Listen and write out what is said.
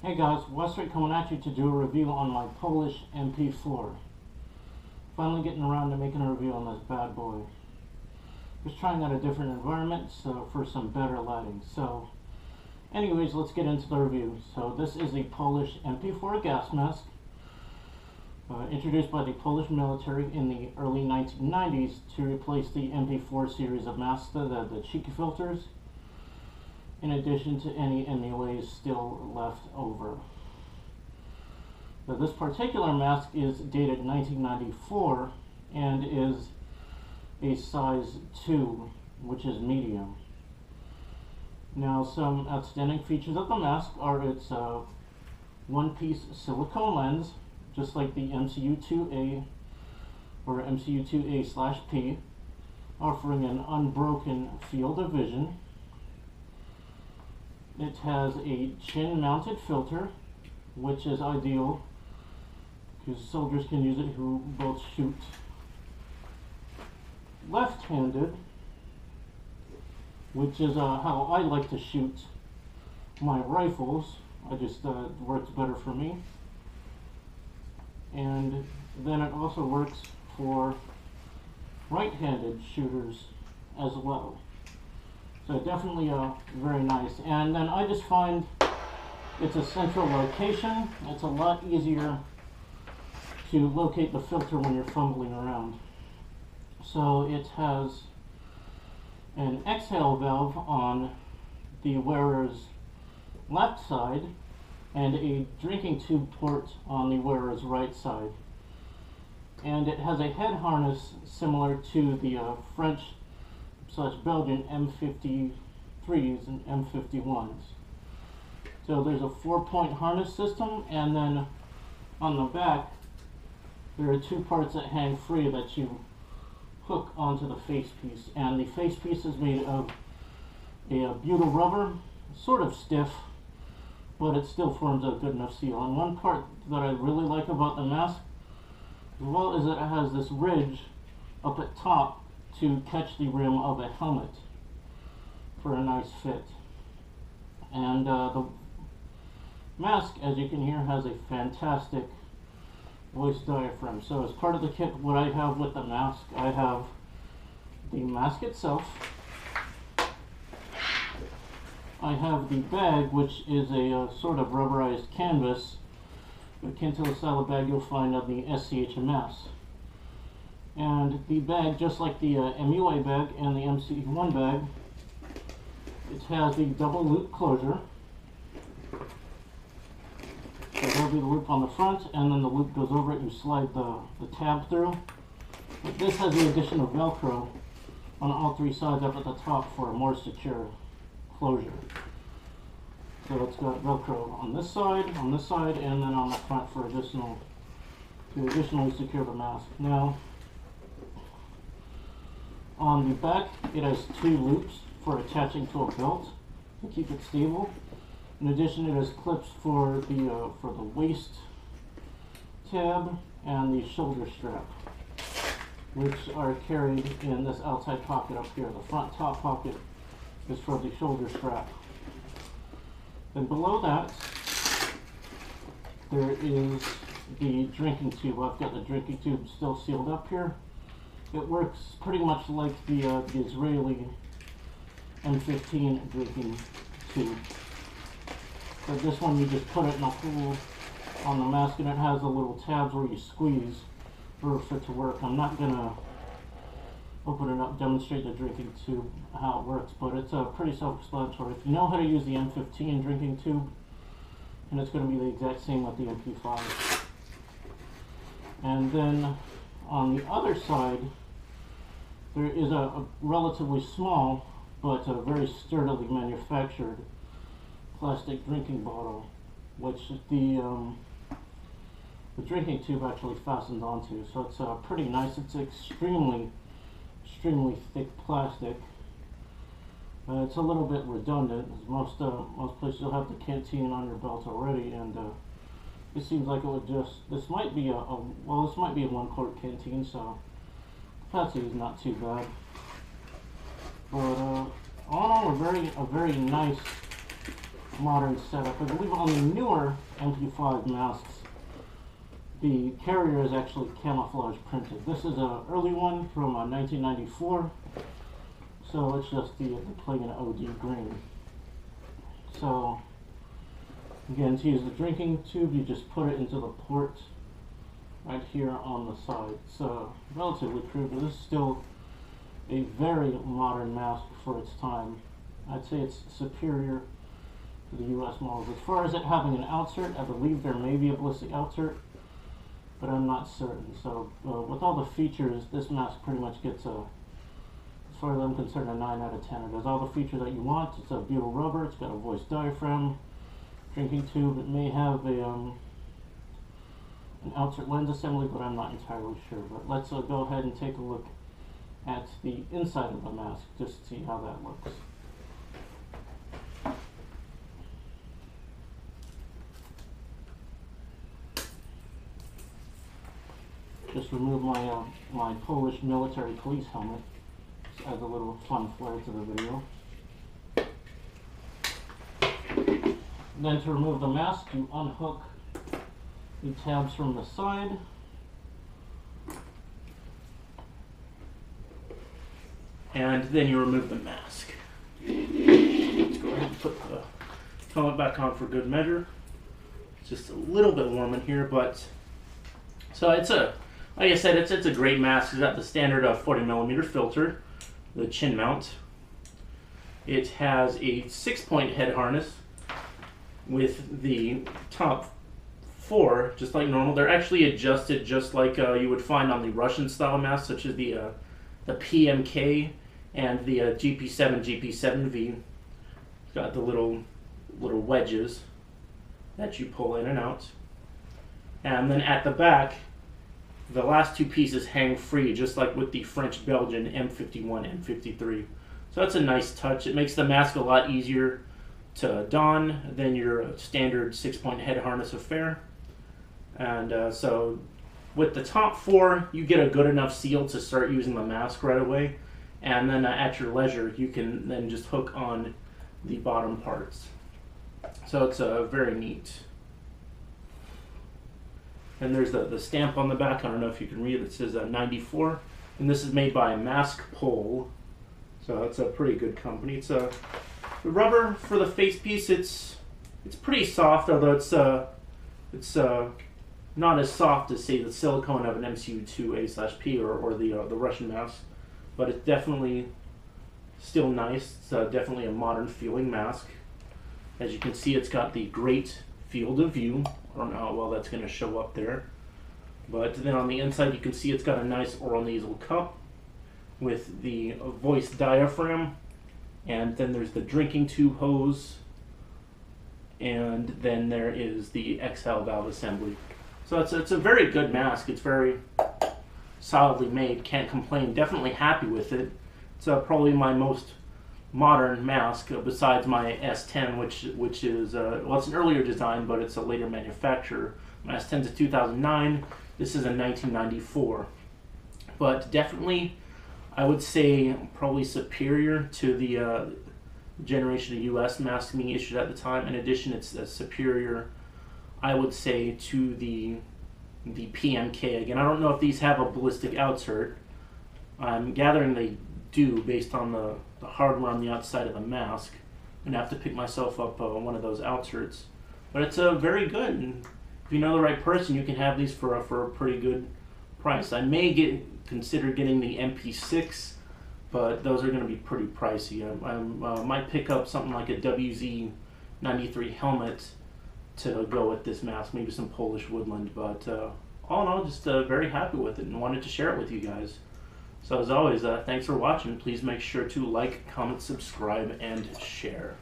Hey guys, Westwick coming at you to do a review on my Polish MP4. Finally getting around to making a review on this bad boy. Just trying out a different environment for some better lighting. So anyways, let's get into the review. So this is a Polish MP4 gas mask introduced by the Polish military in the early 1990s to replace the MP4 series of masks, the cheeky filters, in addition to any MUAs still left over. So this particular mask is dated 1994 and is a size 2, which is medium. Now, some outstanding features of the mask are its one-piece silicone lens, just like the MCU2A or MCU2A/P, offering an unbroken field of vision. It has a chin-mounted filter, which is ideal because soldiers can use it who both shoot left-handed, which is how I like to shoot my rifles. I just works better for me. And then it also works for right-handed shooters as well. So definitely very nice. And then I just find it's a central location. It's a lot easier to locate the filter when you're fumbling around. So it has an exhale valve on the wearer's left side and a drinking tube port on the wearer's right side. And it has a head harness similar to the French/Belgian M53s and M51s. So there's a 4-point harness system, and then on the back there are 2 parts that hang free that you hook onto the face piece. And the face piece is made of a butyl rubber, sort of stiff, but it still forms a good enough seal. And one part that I really like about the mask as well is that it has this ridge up at top to catch the rim of a helmet for a nice fit. And the mask, as you can hear, has a fantastic voice diaphragm. So as part of the kit, what I have with the mask, I have the mask itself, I have the bag, which is a sort of rubberized canvas akin to the style of bag you'll find on the SCHMS. And the bag, just like the MUA bag and the MC1 bag, it has the double loop closure. So there'll be the loop on the front, and then the loop goes over it. You slide the tab through. But this has the addition of Velcro on all 3 sides up at the top for a more secure closure. So it's got Velcro on this side, and then on the front for to additionally secure the mask. Now, on the back, it has 2 loops for attaching to a belt to keep it stable. In addition, it has clips for the waist tab and the shoulder strap, which are carried in this outside pocket up here. The front top pocket is for the shoulder strap. Then below that, there is the drinking tube. I've got the drinking tube still sealed up here. It works pretty much like the Israeli M15 drinking tube. But this one, you just put it in a hole on the mask, and it has the little tabs where you squeeze for it to work. I'm not going to open it up, demonstrate the drinking tube, how it works, but it's pretty self-explanatory. If you know how to use the M15 drinking tube, and it's going to be the exact same with the MP5. And then on the other side, there is a relatively small but very sturdily manufactured plastic drinking bottle, which the drinking tube actually fastens onto. So it's pretty nice. It's extremely thick plastic. It's a little bit redundant. Most places will have the canteen on your belt already, and it seems like it would just. This might be a 1-quart canteen, so capacity is not too bad. But all in all, a very nice modern setup. I believe on the newer MP5 masks, the carrier is actually camouflage printed. This is an early one from 1994, so it's just the plain OD green. So again, to use the drinking tube, you just put it into the port right here on the side. It's relatively crude, but this is still a very modern mask for its time. I'd say it's superior to the US models. As far as it having an outsert, I believe there may be a ballistic outsert, but I'm not certain. So with all the features, this mask pretty much gets a, as far as I'm concerned, a 9 out of 10. It has all the features that you want. It's a butyl rubber, it's got a voice diaphragm, drinking tube. It may have a an outsert lens assembly, but I'm not entirely sure. But let's go ahead and take a look at the inside of the mask just to see how that looks. Just remove my my Polish military police helmet. Just adds a little fun flair to the video. And then to remove the mask, you unhook the tabs from the side. And then you remove the mask. Let's go ahead and put the helmet back on for good measure. It's just a little bit warm in here, but so it's a, like I said, it's a great mask. It's got the standard 40mm filter, the chin mount. It has a 6-point head harness with the top 4, just like normal. They're actually adjusted just like you would find on the Russian style masks, such as the PMK and the GP7, GP7V. It's got the little wedges that you pull in and out. And then at the back, the last 2 pieces hang free, just like with the French-Belgian M51, M53. So that's a nice touch. It makes the mask a lot easier to don than your standard 6-point head harness affair. And so with the top 4, you get a good enough seal to start using the mask right away. And then at your leisure, you can then just hook on the bottom parts. So it's very neat. And there's the stamp on the back. I don't know if you can read it. It says 94. And this is made by Mask Pole. So it's a pretty good company. It's the rubber for the face piece. It's pretty soft, although it's not as soft as, say, the silicone of an MCU2A/P or the Russian mask. But it's definitely still nice. It's definitely a modern feeling mask. As you can see, it's got the great field of view. I don't know how well that's going to show up there. But then on the inside, you can see it's got a nice oral nasal cup with the voice diaphragm. And then there's the drinking tube hose. And then there is the exhale valve assembly. So it's a very good mask. It's very solidly made. Can't complain. Definitely happy with it. It's probably my most modern mask besides my S10, which is well, it's an earlier design, but it's a later manufacturer. My S10 is a 2009. This is a 1994. But definitely, I would say probably superior to the generation of US masks being issued at the time. In addition, it's superior, I would say, to the PMK. Again, I don't know if these have a ballistic outsert. I'm gathering they do based on the hardware on the outside of the mask. I'm gonna have to pick myself up one of those outserts. But it's very good, and if you know the right person, you can have these for a pretty good price. I may consider getting the MP6, but those are going to be pretty pricey. I might pick up something like a WZ93 helmet to go with this mask, maybe some Polish woodland, but all in all, just very happy with it and wanted to share it with you guys. So as always, thanks for watching. Please make sure to like, comment, subscribe, and share.